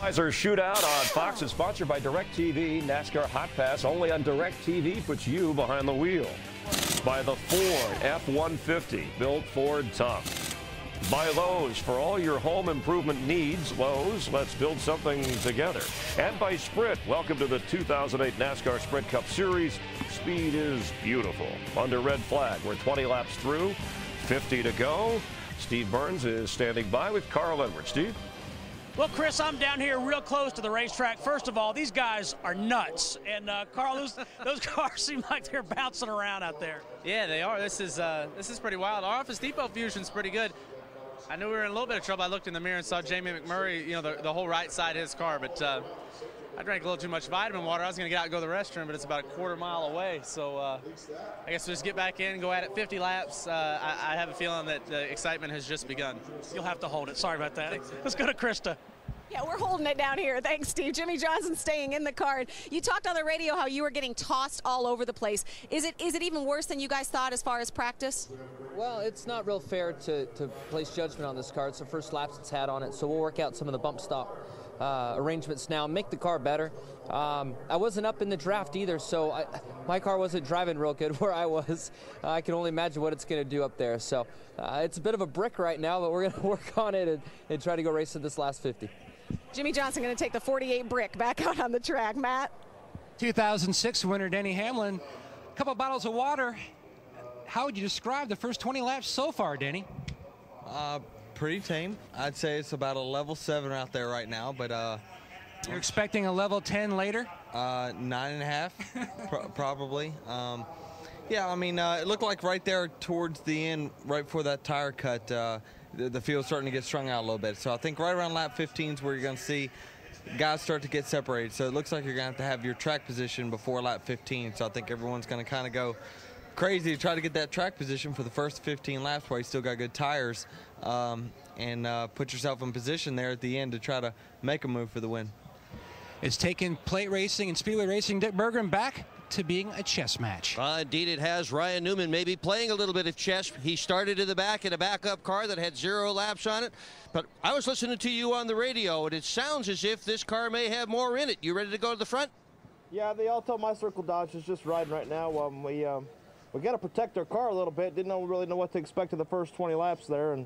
Budweiser Shootout on Fox is sponsored by DirecTV. NASCAR Hot Pass only on DirecTV puts you behind the wheel. By the Ford F-150, built Ford tough. By Lowe's, for all your home improvement needs. Lowe's, let's build something together. And by Sprint, welcome to the 2008 NASCAR Sprint Cup Series. Speed is beautiful. Under red flag, we're 20 laps through, 50 to go. Steve Burns is standing by with Carl Edwards. Steve? Well, Chris, I'm down here real close to the racetrack. First of all, these guys are nuts. And, Carl, those cars seem like they're bouncing around out there. Yeah, they are. This is pretty wild. Our Office Depot fusion's pretty good. I knew we were in a little bit of trouble. I looked in the mirror and saw Jamie McMurray, you know, the whole right side of his car. But I drank a little too much vitamin water. I was going to get out and go to the restroom, but it's about a quarter mile away. So I guess we'll just get back in, go at it 50 laps. I have a feeling that the excitement has just begun. You'll have to hold it. Sorry about that. Let's go to Krista. Yeah, we're holding it down here. Thanks, Steve. Jimmy Johnson staying in the car. You talked on the radio how you were getting tossed all over the place. Is it even worse than you guys thought as far as practice? Well, it's not real fair to place judgment on this car. It's the first laps it's had on it, so we'll work out some of the bump stop arrangements now, make the car better. I wasn't up in the draft either, so my car wasn't driving real good where I was. I can only imagine what it's going to do up there. So it's a bit of a brick right now, but we're going to work on it and try to go racing this last 50. Jimmy Johnson going to take the 48 brick back out on the track. Matt? 2006 winner Denny Hamlin. A couple bottles of water. How would you describe the first 20 laps so far, Denny? Pretty tame. I'd say it's about a level 7 out there right now, but you're expecting a level 10 later? 9.5, probably. Yeah, I mean, it looked like right there towards the end, right before that tire cut, the field's starting to get strung out a little bit. So I think right around lap 15 is where you're going to see guys start to get separated. So it looks like you're going to have your track position before lap 15. So I think everyone's going to kind of go crazy to try to get that track position for the first 15 laps while you still got good tires, and put yourself in position there at the end to try to make a move for the win. It's taken plate racing and speedway racing, Dick Berggren, back to being a chess match. Indeed it has. Ryan Newman may be playing a little bit of chess. He started in the back in a backup car that had 0 laps on it. But I was listening to you on the radio, and it sounds as if this car may have more in it. You ready to go to the front? Yeah, the Alto My Circle Dodge is just riding right now. We got to protect our car a little bit. Didn't really know what to expect in the first 20 laps there, and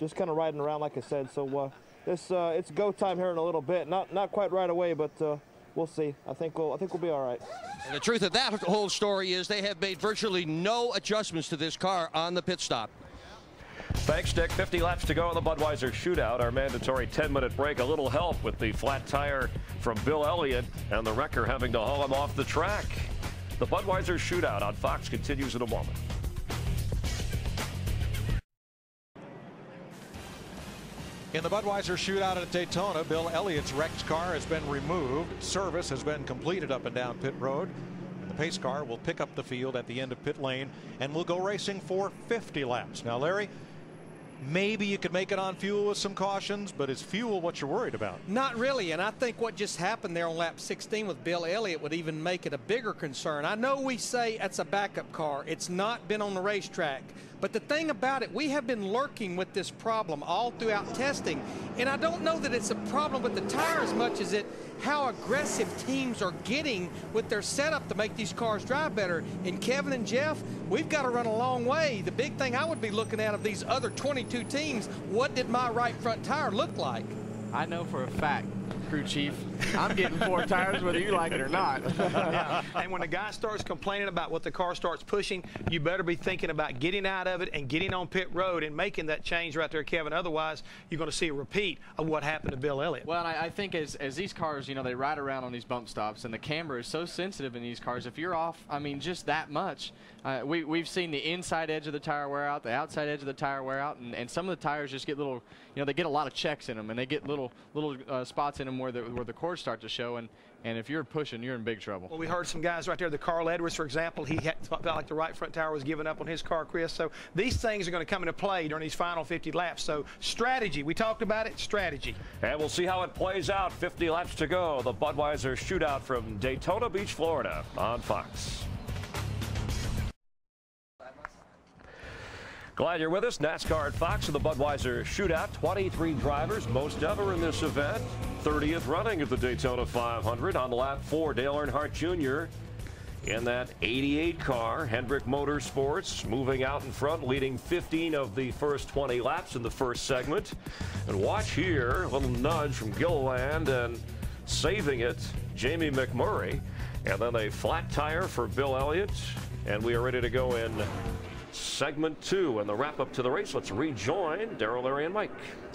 just kind of riding around like I said. So it's go time here in a little bit. Not quite right away, but we'll see. I think we'll be all right. And the truth of that whole story is they have made virtually no adjustments to this car on the pit stop. Thanks, Dick. 50 laps to go in the Budweiser Shootout. Our mandatory 10-minute break. A little help with the flat tire from Bill Elliott and the wrecker having to haul him off the track. The Budweiser Shootout on Fox continues in a moment. In the Budweiser Shootout at Daytona, Bill Elliott's wrecked car has been removed. Service has been completed up and down pit road. And the pace car will pick up the field at the end of pit lane and will go racing for 50 laps. Now, Larry, maybe you could make it on fuel with some cautions, but is fuel what you're worried about? Not really, and I think what just happened there on lap 16 with Bill Elliott would even make it a bigger concern. I know we say it's a backup car. It's not been on the racetrack. But the thing about it, we have been lurking with this problem all throughout testing, and I don't know that it's a problem with the tire as much as how aggressive teams are getting with their setup to make these cars drive better. And Kevin and Jeff, we've got to run a long way. The big thing I would be looking at of these other 22 teams, what did my right front tire look like? I know for a fact, crew chief, I'm getting 4 tires whether you like it or not. Yeah. And when the guy starts complaining about what the car starts pushing, you better be thinking about getting out of it and getting on pit road and making that change right there, Kevin. Otherwise, you're going to see a repeat of what happened to Bill Elliott. Well, I think as these cars, you know, they ride around on these bump stops, and the camera is so sensitive in these cars. If you're off, I mean, just that much, we've seen the inside edge of the tire wear out, the outside edge of the tire wear out, and some of the tires just get little, you know, they get a lot of checks in them, and they get little spots in them where the cords start to show, and if you're pushing, you're in big trouble. Well, we heard some guys right there, the Carl Edwards, for example, he felt like the right front tire was giving up on his car, Chris. So these things are going to come into play during these final 50 laps. So strategy, we talked about it, strategy. And we'll see how it plays out. 50 laps to go. The Budweiser Shootout from Daytona Beach, Florida on Fox. Glad you're with us. NASCAR at Fox and the Budweiser Shootout. 23 drivers, most ever in this event. 30th running of the Daytona 500. On lap 4, Dale Earnhardt Jr. in that 88 car. Hendrick Motorsports moving out in front, leading 15 of the first 20 laps in the first segment. And watch here, a little nudge from Gilliland and saving it, Jamie McMurray. And then a flat tire for Bill Elliott. And we are ready to go in segment 2 and the wrap up to the race. Let's rejoin Darrell, Larry, and Mike.